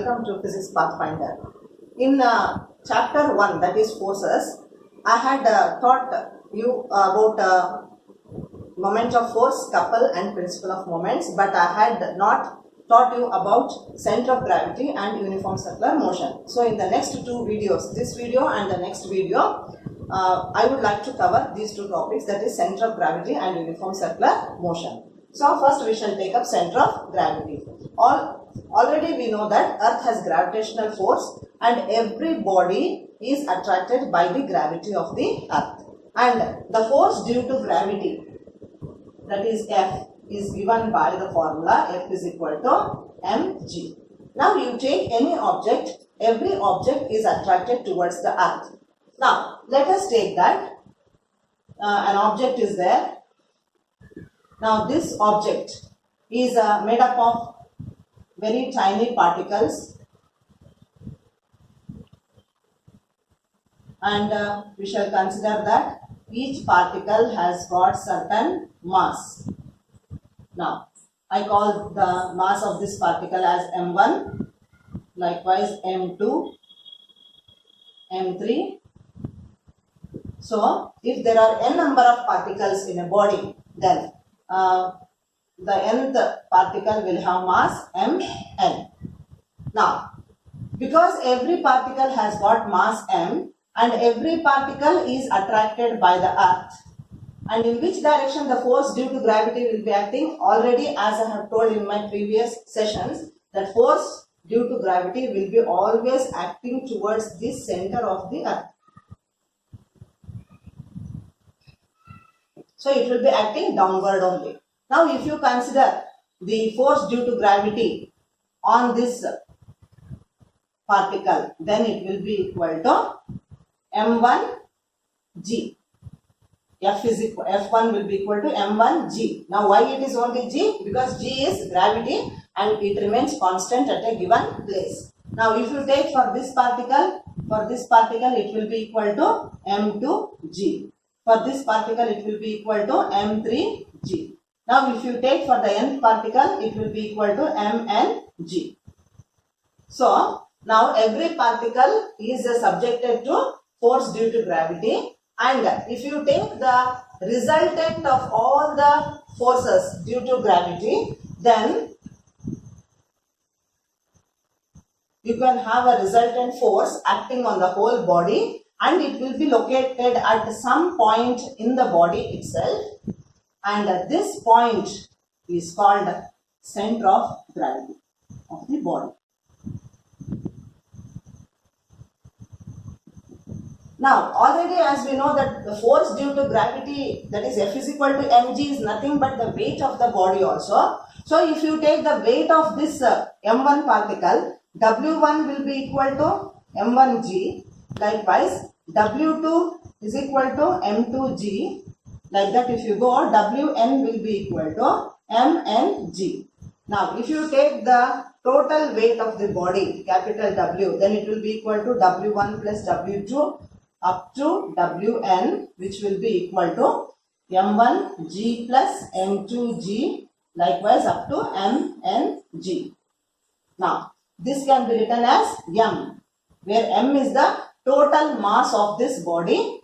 welcome to Physics Pathfinder. In chapter 1, that is forces, I had taught you about moment of force, couple and principle of moments, but I had not taught you about center of gravity and uniform circular motion. So in the next two videos, this video and the next video, I would like to cover these two topics, that is center of gravity and uniform circular motion. So first we shall take up center of gravity. Already we know that Earth has gravitational force and every body is attracted by the gravity of the Earth. And the force due to gravity, that is F, is given by the formula F is equal to mg. Now you take any object, every object is attracted towards the Earth. Now let us take that an object is there. Now this object is made up of very tiny particles, and we shall consider that each particle has got certain mass. Now I call the mass of this particle as m1, likewise m2, m3. So if there are n number of particles in a body, then the nth particle will have mass mn. Now, because every particle has got mass m and every particle is attracted by the Earth, and in which direction the force due to gravity will be acting, already as I have told in my previous sessions, that force due to gravity will be always acting towards the center of the Earth. So it will be acting downward only. Now if you consider the force due to gravity on this particle, then it will be equal to m1g. F1 will be equal to m1g. Now why it is only g? Because g is gravity and it remains constant at a given place. Now if you take for this particle it will be equal to m2g. For this particle it will be equal to m3g. Now if you take for the nth particle, it will be equal to mng. So now every particle is subjected to force due to gravity, and if you take the resultant of all the forces due to gravity, then you can have a resultant force acting on the whole body, and it will be located at some point in the body itself. And this point is called center of gravity of the body. Now already as we know that the force due to gravity, that is F is equal to mg, is nothing but the weight of the body also. So if you take the weight of this m1 particle, w1 will be equal to m1g. Likewise w2 is equal to m2g. Like that, if you go, Wn will be equal to mng. Now if you take the total weight of the body, capital W, then it will be equal to W1 plus W2 up to Wn, which will be equal to m1g plus m2g, likewise up to mng. Now this can be written as m, where m is the total mass of this body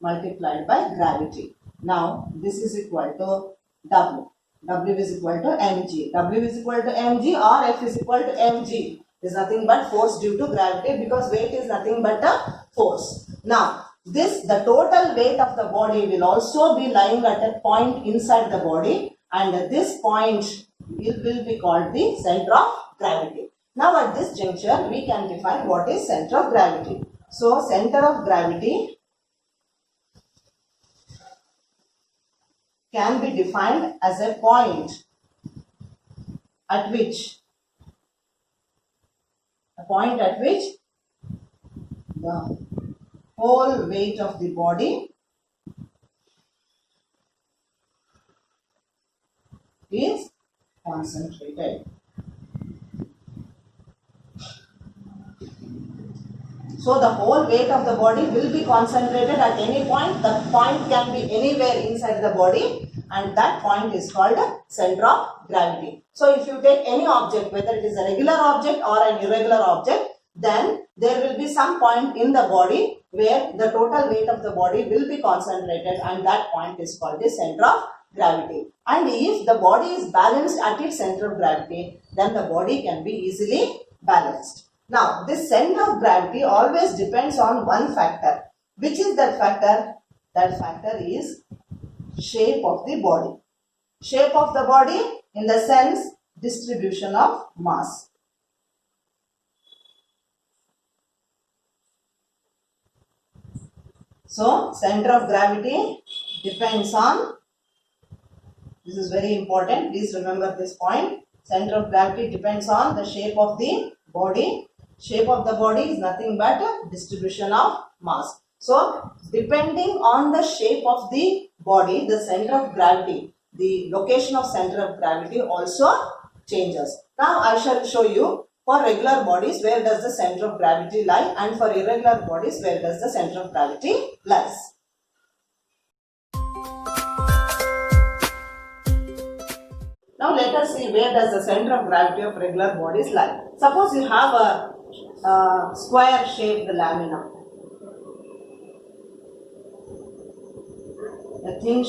multiplied by gravity. Now this is equal to W. W is equal to mg. W is equal to mg or F is equal to mg. Is nothing but force due to gravity, because weight is nothing but a force. Now the total weight of the body will also be lying at a point inside the body, and this point will be called the center of gravity. Now at this juncture we can define what is center of gravity. So center of gravity can be defined as a point at which the whole weight of the body is concentrated. So the whole weight of the body will be concentrated at any point. The point can be anywhere inside the body, and that point is called center of gravity. So if you take any object, whether it is a regular object or an irregular object, then there will be some point in the body where the total weight of the body will be concentrated, and that point is called the center of gravity. And if the body is balanced at its center of gravity, then the body can be easily balanced. Now, this center of gravity always depends on one factor. Which is that factor? That factor is shape of the body. Shape of the body in the sense distribution of mass. So, center of gravity depends on, this is very important, please remember this point. Center of gravity depends on the shape of the body. Shape of the body is nothing but a distribution of mass. So, depending on the shape of the body, the center of gravity, the location of center of gravity also changes. Now, I shall show you for regular bodies where does the center of gravity lie, and for irregular bodies where does the center of gravity lies. Now let us see where does the center of gravity of regular bodies lie. Suppose you have a square shaped lamina. A thin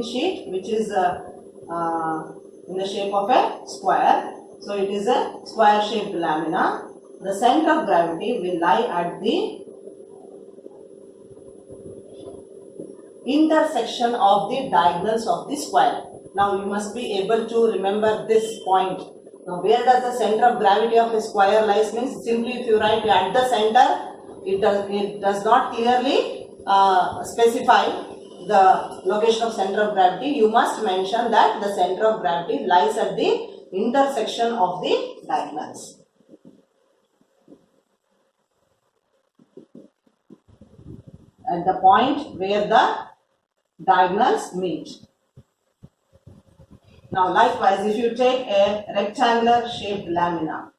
sheet which is in the shape of a square. So it is a square shaped lamina. The center of gravity will lie at the intersection of the diagonals of the square. Now you must be able to remember this point. Now where does the center of gravity of a square lies means, simply if you write at the center, it does not clearly specify the location of center of gravity. You must mention that the center of gravity lies at the intersection of the diagonals. At the point where the diagonals meet. Now likewise, if you take a rectangular shaped lamina,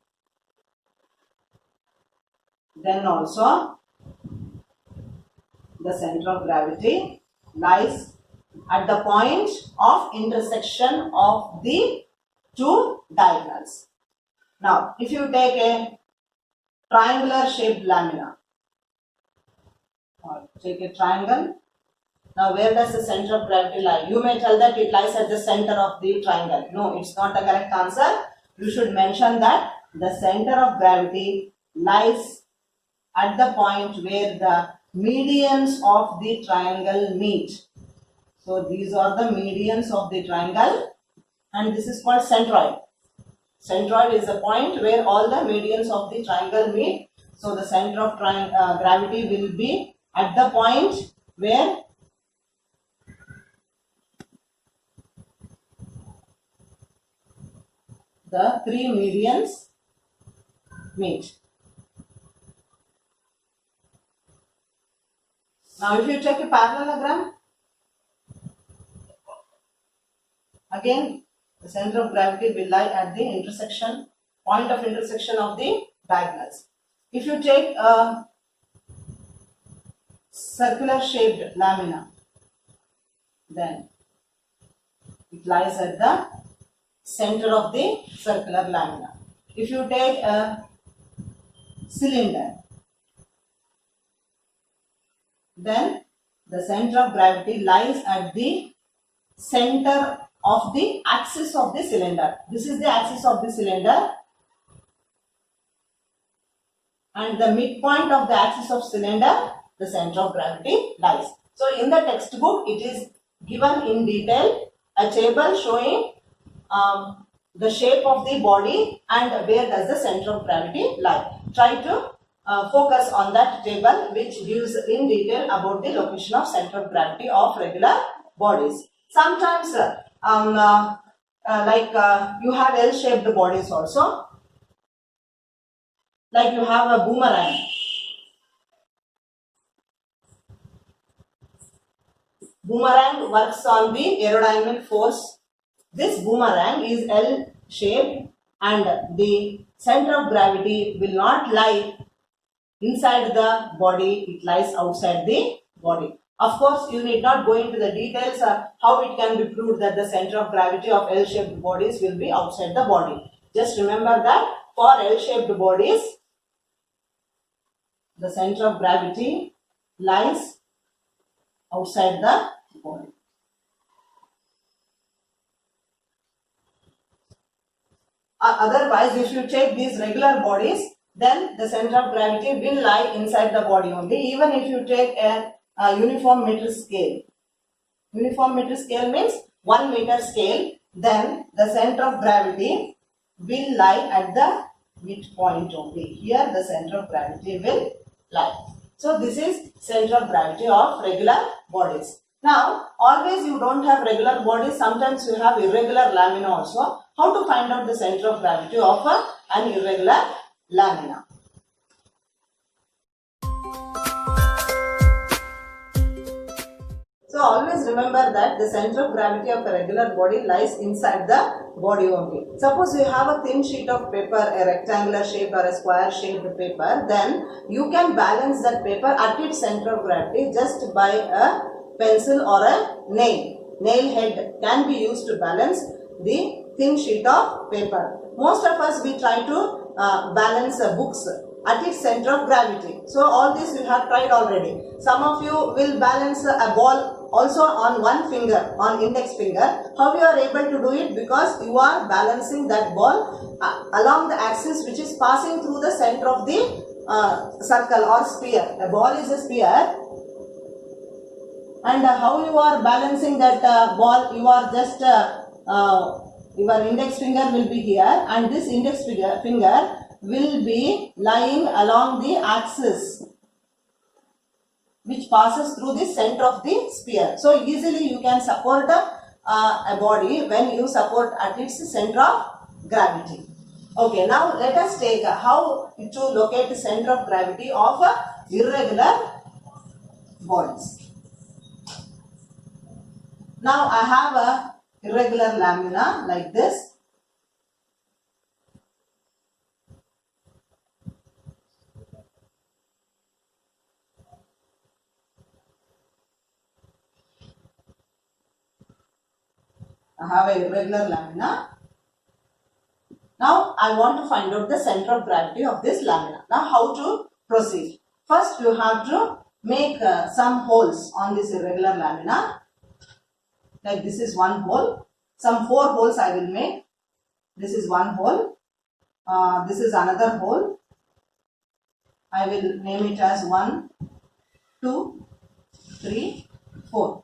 then also the center of gravity lies at the point of intersection of the two diagonals. Now, if you take a triangular shaped lamina, or take a triangle, now where does the center of gravity lie? You may tell that it lies at the center of the triangle. No, it's not the correct answer. You should mention that the center of gravity lies at the point where the medians of the triangle meet. So these are the medians of the triangle, and this is called centroid. Centroid is the point where all the medians of the triangle meet. So the center of gravity will be at the point where the three medians meet. Now if you take a parallelogram, again the center of gravity will lie at the intersection, point of intersection of the diagonals. If you take a circular shaped lamina, then it lies at the center of the circular lamina. If you take a cylinder, then the center of gravity lies at the center of the axis of the cylinder. This is the axis of the cylinder, and the midpoint of the axis of cylinder, the center of gravity lies. So in the textbook it is given in detail a table showing the shape of the body and where does the center of gravity lie. Try to focus on that table which gives in detail about the location of center of gravity of regular bodies. Sometimes you have L-shaped bodies also. Like you have a boomerang. Boomerang works on the aerodynamic force. This boomerang is L-shaped and the center of gravity will not lie inside the body, it lies outside the body. Of course, you need not go into the details how it can be proved that the center of gravity of L-shaped bodies will be outside the body. Just remember that for L-shaped bodies, the center of gravity lies outside the body. Otherwise, if you take these regular bodies, then the center of gravity will lie inside the body only, even if you take a uniform meter scale. Uniform meter scale means 1 meter scale, then the center of gravity will lie at the midpoint only. Here the center of gravity will lie. So this is center of gravity of regular bodies. Now, always you don't have regular bodies, sometimes you have irregular lamina also. How to find out the center of gravity of an irregular lamina? So always remember that the center of gravity of a regular body lies inside the body only. Suppose you have a thin sheet of paper, a rectangular shaped or a square shaped paper, then you can balance that paper at its center of gravity just by a pencil or a nail. Nail head can be used to balance the thin sheet of paper. Most of us, we try to balance books at its center of gravity. So all this you have tried already. Some of you will balance a ball also on one finger, on index finger. How you are able to do it? Because you are balancing that ball along the axis which is passing through the center of the circle or sphere. A ball is a sphere, and how you are balancing that ball? You are just your index finger will be here, and this index finger will be lying along the axis which passes through the center of the sphere. So easily you can support a body when you support at its center of gravity. Okay, now let us take how to locate the center of gravity of irregular bodies. Now I have a irregular lamina like this. I have a irregular lamina. Now I want to find out the center of gravity of this lamina. Now how to proceed? First you have to make some holes on this irregular lamina. Like this is one hole. Some 4 holes I will make. This is one hole. This is another hole. I will name it as 1, 2, 3, 4.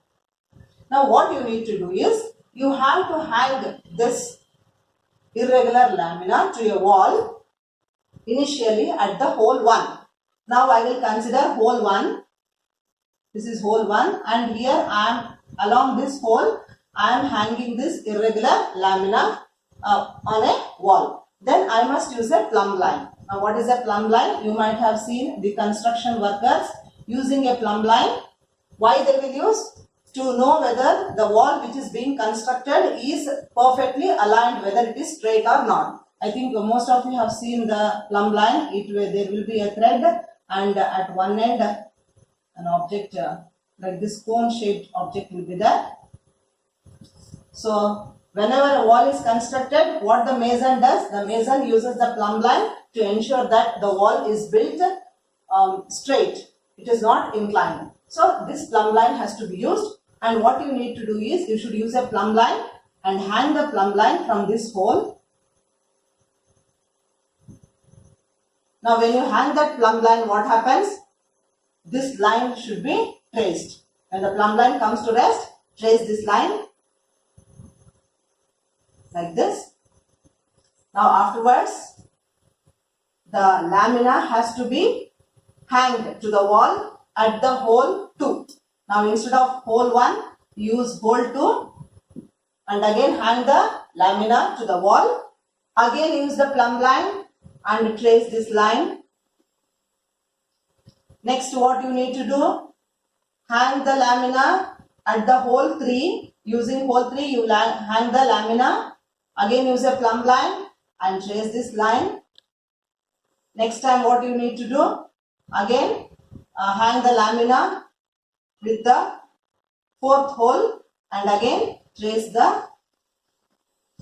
Now what you need to do is, you have to hang this irregular lamina to a wall initially at the hole 1. Now I will consider hole 1. This is hole 1, and here I am along this hole I am hanging this irregular lamina on a wall. Then I must use a plumb line. Now what is a plumb line? You might have seen the construction workers using a plumb line. Why they will use? To know whether the wall which is being constructed is perfectly aligned, whether it is straight or not. I think most of you have seen the plumb line. There will be a thread, and at one end an object like this cone shaped object will be there. So whenever a wall is constructed, what the mason does? The mason uses the plumb line to ensure that the wall is built straight. It is not inclined. So this plumb line has to be used. And what you need to do is, you should use a plumb line and hang the plumb line from this hole. Now when you hang that plumb line, what happens? This line should be traced. When the plumb line comes to rest, trace this line like this. Now afterwards, the lamina has to be hanged to the wall at the hole 2. Now instead of hole 1, use hole 2 and again hang the lamina to the wall. Again use the plumb line and trace this line. Next, what you need to do? Hang the lamina at the hole 3. Using hole 3, you hang the lamina. Again use a plumb line and trace this line. Next time what you need to do? Again hang the lamina with the fourth hole and again trace the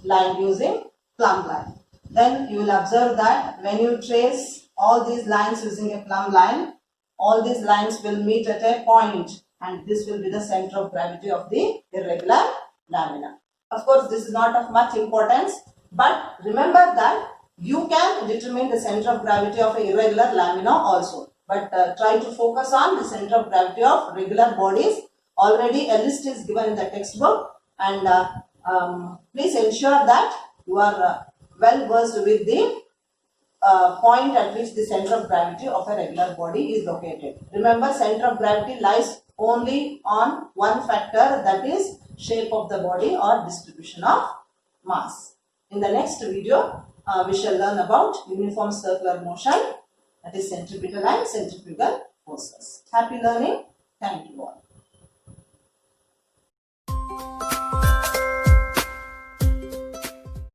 line using plumb line. Then you will observe that when you trace all these lines using a plumb line, all these lines will meet at a point and this will be the center of gravity of the irregular lamina. Of course, this is not of much importance, but remember that you can determine the center of gravity of an irregular lamina also. But try to focus on the center of gravity of regular bodies. Already a list is given in the textbook, and please ensure that you are well versed with the point at which the center of gravity of a regular body is located. Remember, center of gravity lies only on one factor, that is shape of the body or distribution of mass. In the next video, we shall learn about uniform circular motion, that is centripetal and centrifugal forces. Happy learning. Thank you all.